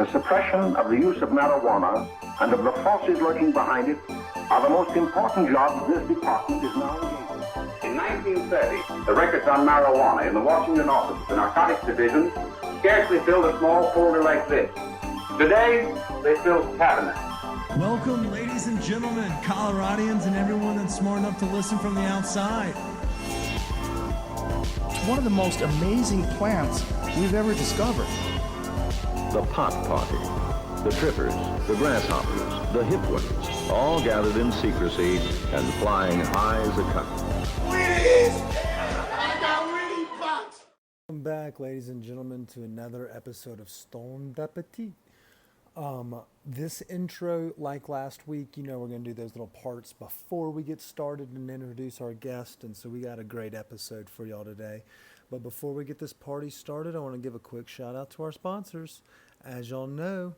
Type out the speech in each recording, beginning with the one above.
The suppression of the use of marijuana and of the forces lurking behind it are the most important jobs this department is now engaged in. In 1930, the records on marijuana in the Washington office of the Narcotics Division scarcely filled a small folder like this. Today, they fill cabinets. Welcome, ladies and gentlemen, Coloradians and everyone that's smart enough to listen from the outside. It's one of the most amazing plants we've ever discovered. The pot party, the trippers, the grasshoppers, the hip ones, all gathered in secrecy and flying high as a kite. I got weed pots! Welcome back, ladies and gentlemen, to another episode of Stoned Appetit. This intro, like last week, we're going to do those little parts before we get started and introduce our guest, and so we got a great episode for y'all today. But before we get this party started, I want to give a quick shout out to our sponsors. As y'all know,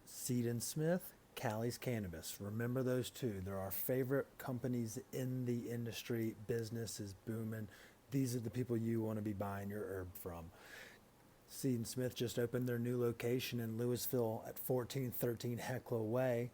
Seed & Smith, Callie's Cannabis. Remember those two. They're our favorite companies in the industry. Business is booming. These are the people you want to be buying your herb from. Seed & Smith just opened their new location in Louisville at 1413 Hecla Way.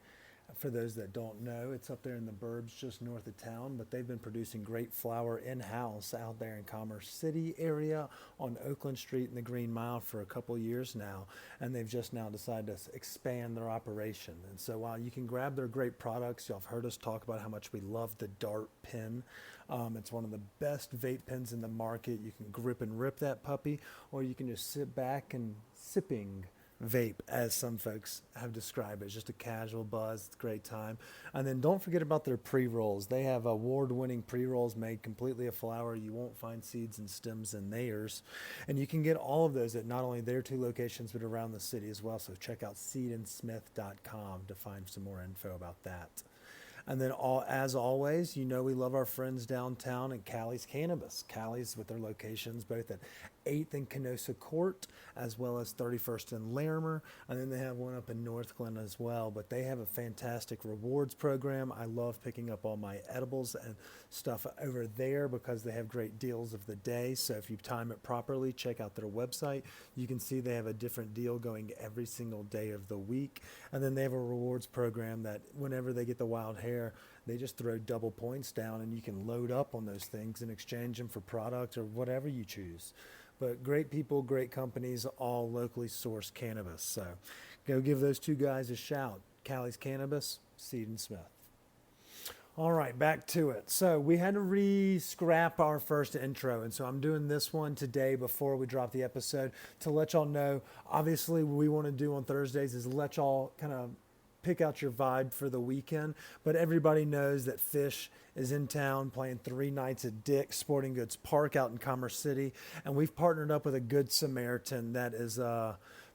For those that don't know, it's up there in the burbs just north of town, but they've been producing great flower in-house out there in Commerce City area on Oakland Street and the Green Mile for a couple years now, and they've just now decided to expand their operation. And so while you can grab their great products, y'all have heard us talk about how much we love the Dart pen. It's one of the best vape pens in the market. You can grip and rip that puppy, or you can just sit back and sipping vape, as some folks have described it. It's just a casual buzz. It's a great time. And then don't forget about their pre-rolls. They have award-winning pre-rolls made completely of flower. You won't find seeds and stems in theirs. And you can get all of those at not only their two locations, but around the city as well. So check out seedandsmith.com to find some more info about that. And then, as always, we love our friends downtown at Callie's Cannabis. Callie's with their locations both at 8th and Kenosha Court, as well as 31st and Larimer. And then they have one up in North Glen as well. But they have a fantastic rewards program. I love picking up all my edibles and stuff over there because they have great deals of the day. So if you time it properly, check out their website. You can see they have a different deal going every single day of the week. And then they have a rewards program that whenever they get the wild hair, they just throw double points down, and you can load up on those things and exchange them for product or whatever you choose. But great people, great companies, all locally sourced cannabis. So go give those two guys a shout. Callie's Cannabis, Seed & Smith. All right, back to it. So we had to re-scrap our first intro, and so I'm doing this one today before we drop the episode to let y'all know. Obviously, what we want to do on Thursdays is let y'all kind of pick out your vibe for the weekend, but everybody knows that Phish is in town playing 3 nights at Dick's Sporting Goods Park out in Commerce City, and we've partnered up with a Good Samaritan that is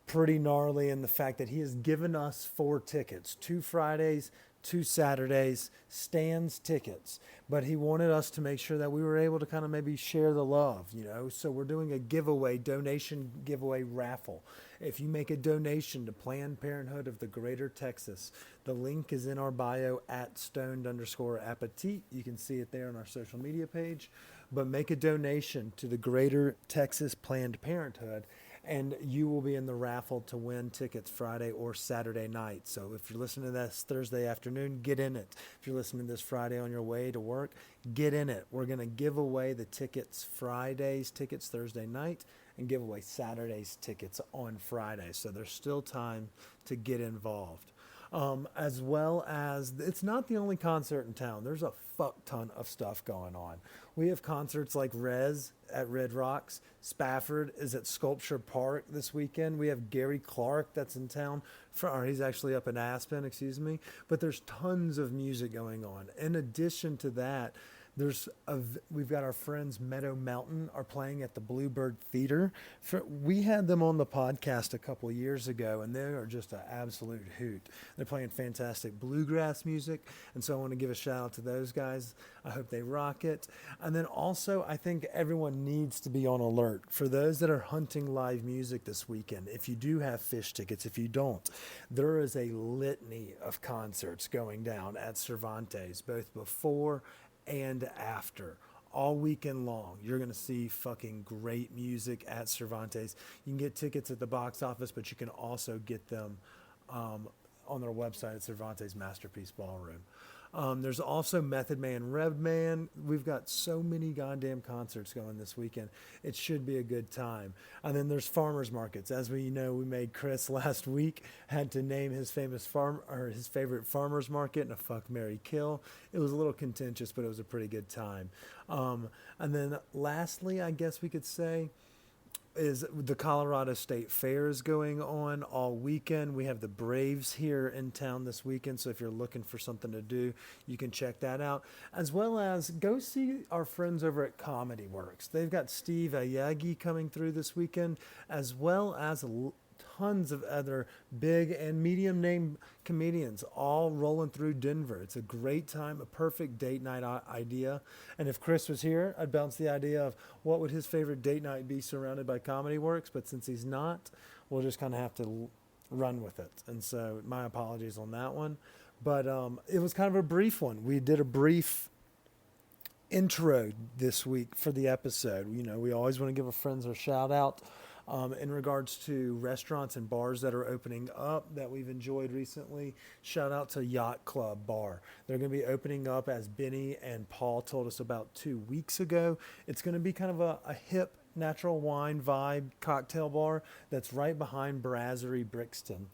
pretty gnarly in the fact that he has given us 4 tickets, 2 Fridays, 2 Saturdays, stands tickets, but he wanted us to make sure that we were able to kind of maybe share the love, so we're doing a donation giveaway raffle. If you make a donation to Planned Parenthood of the Greater Texas, the link is in our bio at stoned_appetit. You can see it there on our social media page, but make a donation to the Greater Texas Planned Parenthood, and you will be in the raffle to win tickets Friday or Saturday night. So if you're listening to this Thursday afternoon, get in it. If you're listening to this Friday on your way to work, get in it. We're going to give away the tickets Friday's tickets Thursday night and give away Saturday's tickets on Friday. So there's still time to get involved. As well as, it's not the only concert in town. There's a fuck ton of stuff going on. We have concerts like Rez at Red Rocks. Spafford is at Sculpture Park this weekend. We have Gary Clark that's in town. Or he's actually up in Aspen, But there's tons of music going on. In addition to that, we've got our friends Meadow Mountain are playing at the Bluebird Theater. We had them on the podcast a couple of years ago, and they are just an absolute hoot. They're playing fantastic bluegrass music, and so I want to give a shout out to those guys. I hope they rock it. And then also, I think everyone needs to be on alert. For those that are hunting live music this weekend, if you do have Phish tickets, if you don't, there is a litany of concerts going down at Cervantes, both before and after. all weekend long. You're going to see fucking great music at Cervantes. You can get tickets at the box office, but you can also get them on their website at Cervantes Masterpiece Ballroom. There's also Method Man, Redman. We've got so many goddamn concerts going this weekend. It should be a good time. And then there's farmers markets. As we know, we made Chris last week had to name his famous his favorite farmers market in a fuck, marry, kill. It was a little contentious, but it was a pretty good time. And then lastly, I guess we could say, is the Colorado State Fair is going on all weekend. We have the Braves here in town this weekend, so if you're looking for something to do, you can check that out. As well as go see our friends over at Comedy Works. They've got Steve Ayagi coming through this weekend, as well as tons of other big and medium name comedians all rolling through Denver. It's a great time, a perfect date night idea. And if Chris was here, I'd bounce the idea of what would his favorite date night be surrounded by Comedy Works. But since he's not, we'll just kind of have to run with it. And so my apologies on that one. But it was kind of a brief one. We did a brief intro this week for the episode. You know, we always want to give our friends a shout out. In regards to restaurants and bars that are opening up that we've enjoyed recently, shout out to Yacht Club Bar. They're going to be opening up, as Benny and Paul told us about 2 weeks ago. It's going to be kind of a hip natural wine vibe cocktail bar that's right behind Brasserie Brixton,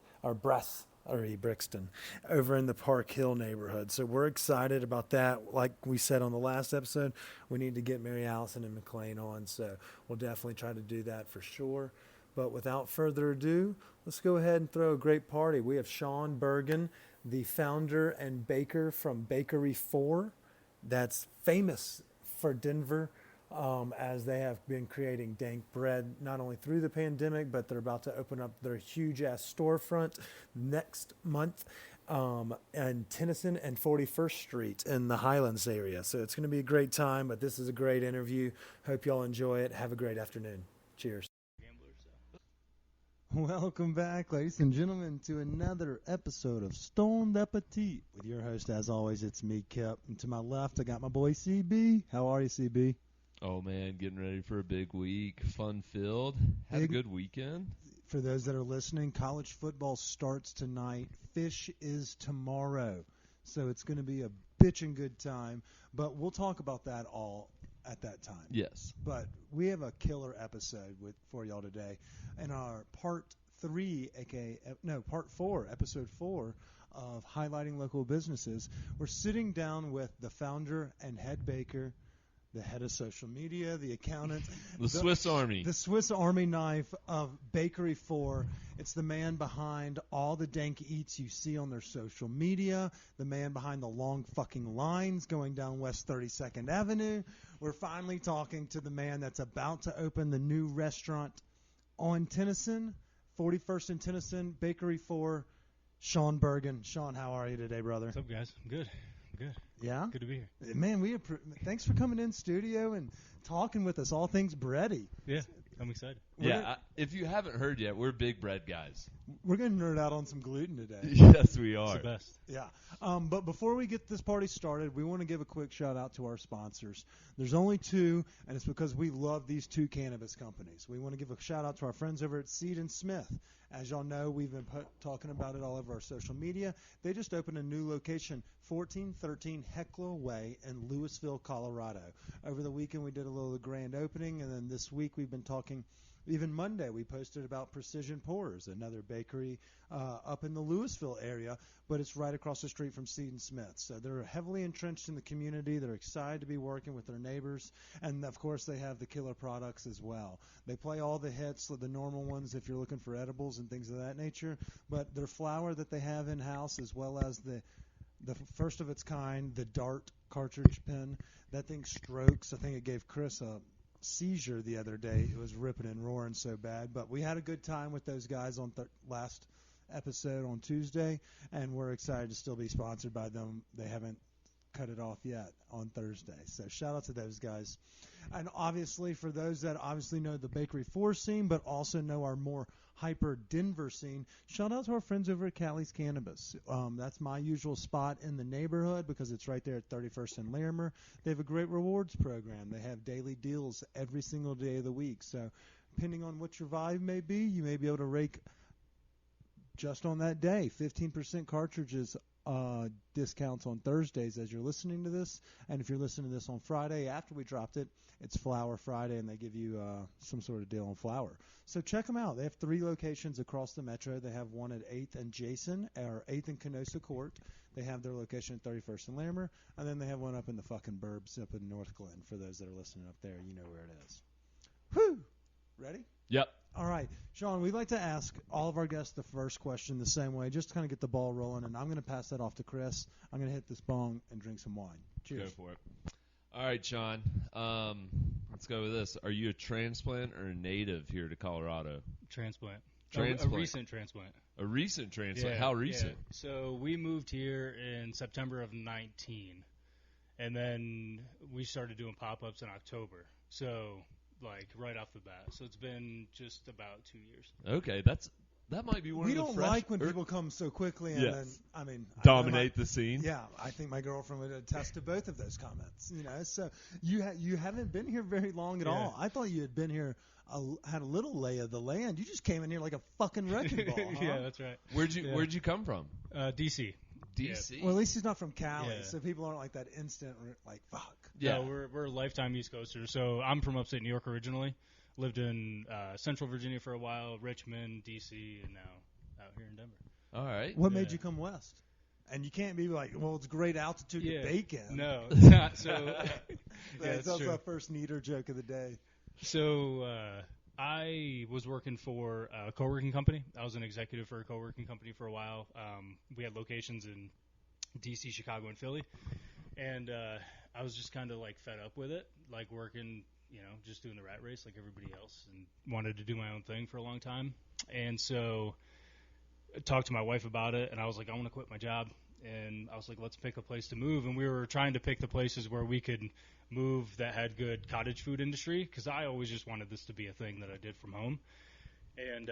Brixton, over in the Park Hill neighborhood. So we're excited about that. Like we said on the last episode, we need to get Mary Allison and McLean on. So we'll definitely try to do that for sure. But without further ado, let's go ahead and throw a great party. We have Sean Bergen, the founder and baker from Bakery 4. That's famous for Denver. As they have been creating dank bread not only through the pandemic, but they're about to open up their huge-ass storefront next month in Tennyson and 41st Street in the Highlands area. So it's going to be a great time, but this is a great interview. Hope y'all enjoy it. Have a great afternoon. Cheers. Welcome back, ladies and gentlemen, to another episode of Stoned Appetit. With your host, as always, it's me, Kip. And to my left, I got my boy, CB. How are you, CB? Oh, man, getting ready for a big week. Fun-filled. Had a good weekend. For those that are listening, college football starts tonight. Phish is tomorrow. So it's going to be a bitchin' good time. But we'll talk about that all at that time. Yes. But we have a killer episode for y'all today. In our part 4, episode 4 of Highlighting Local Businesses, we're sitting down with the founder and head baker, the head of social media, the accountant. The Swiss Army. The Swiss Army knife of Bakery 4. It's the man behind all the dank eats you see on their social media, the man behind the long fucking lines going down West 32nd Avenue. We're finally talking to the man that's about to open the new restaurant on Tennyson, 41st and Tennyson, Bakery 4, Sean Bergen. Sean, how are you today, brother? What's up, guys? I'm good. Good. Yeah? Good to be here. Man, thanks for coming in studio and talking with us, all things bready. Yeah, I'm excited. If you haven't heard yet, we're big bread guys. We're going to nerd out on some gluten today. Yes, we It's are. the best. Yeah. But before we get this party started, we want to give a quick shout out to our sponsors. There's only 2, and it's because we love these 2 cannabis companies. We want to give a shout out to our friends over at Seed and Smith. As y'all know, we've been talking about it all over our social media. They just opened a new location, 1413 Heckler Way in Louisville, Colorado. Over the weekend, we did a little grand opening, and then this week we've been talking. Even Monday, we posted about Precision Pourers, another bakery up in the Louisville area, but it's right across the street from Seed and Smith. So they're heavily entrenched in the community. They're excited to be working with their neighbors. And, of course, they have the killer products as well. They play all the hits, the normal ones if you're looking for edibles and things of that nature. But their flour that they have in-house, as well as the first of its kind, the Dart cartridge pen, that thing strokes. I think it gave Chris a seizure the other day. It was ripping and roaring so bad, but we had a good time with those guys on last episode on Tuesday, and we're excited to still be sponsored by them. They haven't cut it off yet on Thursday. So shout out to those guys. And obviously for those that obviously know the Bakery 4 scene but also know our more hyper Denver scene, shout out to our friends over at Callie's Cannabis. That's my usual spot in the neighborhood because it's right there at 31st and Larimer. They have a great rewards program. They have daily deals every single day of the week. So depending on what your vibe may be, you may be able to rake just on that day 15% cartridges discounts on Thursdays as you're listening to this. And if you're listening to this on Friday after we dropped it, it's Flower Friday, and they give you some sort of deal on flour. So check them out. They have 3 locations across the metro. They have one at 8th and Jason, or 8th and Kenosha Court. They have their location at 31st and Larimer. And then they have one up in the fucking burbs up in North Glen. For those that are listening up there, you know where it is. Whew! Ready? Yep. All right. Sean, we'd like to ask all of our guests the first question the same way, just to kind of get the ball rolling, and I'm going to pass that off to Chris. I'm going to hit this bong and drink some wine. Cheers. Go for it. All right, Sean. Let's go with this. Are you a transplant or a native here to Colorado? Transplant. Transplant. A recent transplant. A recent transplant? Yeah, How recent? Yeah. So we moved here in September of 19, and then we started doing pop-ups in October. So, like, right off the bat. So it's been just about 2 years. Okay, that might be one We of the don't fresh, like when people come so quickly and Yes. then, I mean, dominate the scene. Yeah, I think my girlfriend would attest to both of those comments. You know, so you haven't been here very long at all. I thought you had been here, had a little lay of the land. You just came in here like a fucking wrecking ball. Huh? Yeah, that's right. Where'd you come from? DC. DC. Well, at least he's not from Cali, Yeah. so people aren't like that instant, like, fuck. Yeah. No, we're lifetime East Coasters. So I'm from upstate New York originally. Lived in Central Virginia for a while, Richmond, DC, and now out here in Denver. All right. What made you come west? And you can't be like, well, it's great altitude to bake in. No, it's not. So That's true. our first Neater joke of the day. So I was working for a co-working company. I was an executive for a co-working company for a while. We had locations in DC, Chicago, and Philly. And I was just kind of like fed up with it, like working, just doing the rat race like everybody else, and wanted to do my own thing for a long time. And so I talked to my wife about it, and I was like, I want to quit my job. And I was like, let's pick a place to move. And we were trying to pick the places where we could move that had good cottage food industry, because I always just wanted this to be a thing that I did from home. And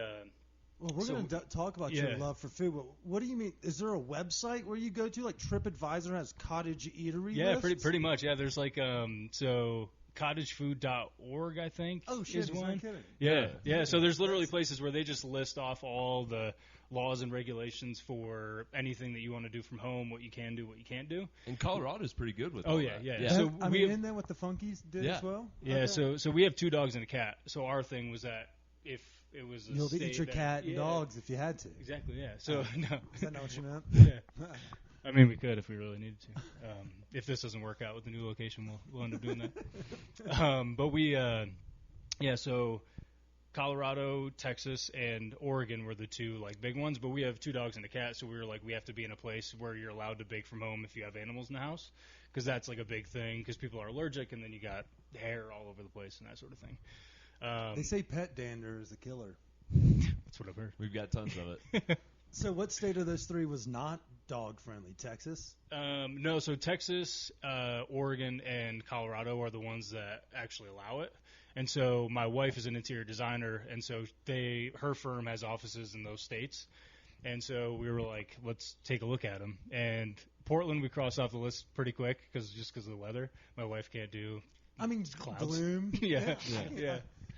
well, we're going to talk about your love for food, but what do you mean? Is there a website where you go to, like TripAdvisor has cottage eatery lists? pretty much. Yeah, there's like so cottagefood.org, I think. Oh shit, is he's one. not kidding. Yeah. So there's literally places where they just list off all the laws and regulations for anything that you want to do from home, what you can do, what you can't do. And Colorado's pretty good with Oh all yeah, that. yeah. So So we isn't that what the Funkies did as well? Yeah. Okay. So we have 2 dogs and a cat. So our thing was that if it was a You'll state eat your that, cat and dogs if you had to. Exactly. Yeah. So no. Is that not what you meant? Yeah. I mean, we could if we really needed to. If this doesn't work out with the new location, we'll end up doing that. But we, so Colorado, Texas, and Oregon were the 2 like big ones. But we have 2 dogs and a cat, so we were like, we have to be in a place where you're allowed to bake from home if you have animals in the house, because that's like a big thing. Because people are allergic, and then you got hair all over the place and that sort of thing. They say pet dander is a killer. That's what I've heard. We've got tons of it. So what state of those 3 was not dog friendly? Texas? No, so Texas, Oregon, and Colorado are the ones that actually allow it. And so my wife is an interior designer, and so her firm has offices in those states. And so we were like, let's take a look at them. And Portland, we crossed off the list pretty quick because of the weather. My wife can't do. I mean, clouds. gloom. Yeah.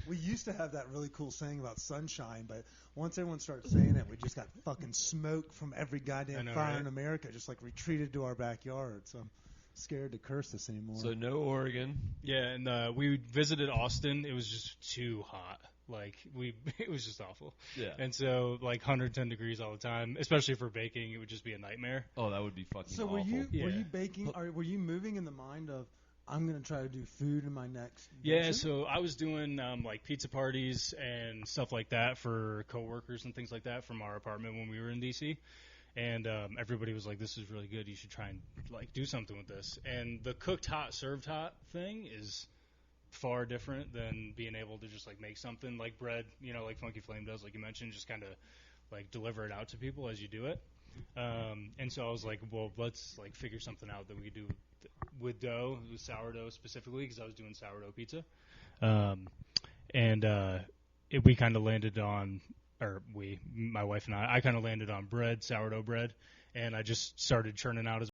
We used to have that really cool saying about sunshine, but once everyone started saying it, we just got fucking smoke from every goddamn fire right? in America, just like retreated to our backyard. So I'm scared to curse this anymore. So no Oregon. Yeah, and we visited Austin. It was just too hot. Like it was just awful. Yeah. And so like 110 degrees all the time, especially for baking, it would just be a nightmare. Oh, that would be fucking So awful. were you Yeah. baking? Were you moving in the mind of I'm going to try to do food in my next Yeah, venture? so I was doing like pizza parties and stuff like that for coworkers and things like that from our apartment when we were in DC. And everybody was like, this is really good. You should try and like do something with this. And the cooked hot, served hot thing is far different than being able to just like make something like bread, like Funky Flame does, like you mentioned, just kind of like deliver it out to people as you do it. And so I was like, well, let's like figure something out that we could do with dough, with sourdough specifically, because I was doing sourdough pizza. We kind of landed on, my wife and I kind of landed on bread, sourdough bread, and I just started churning out as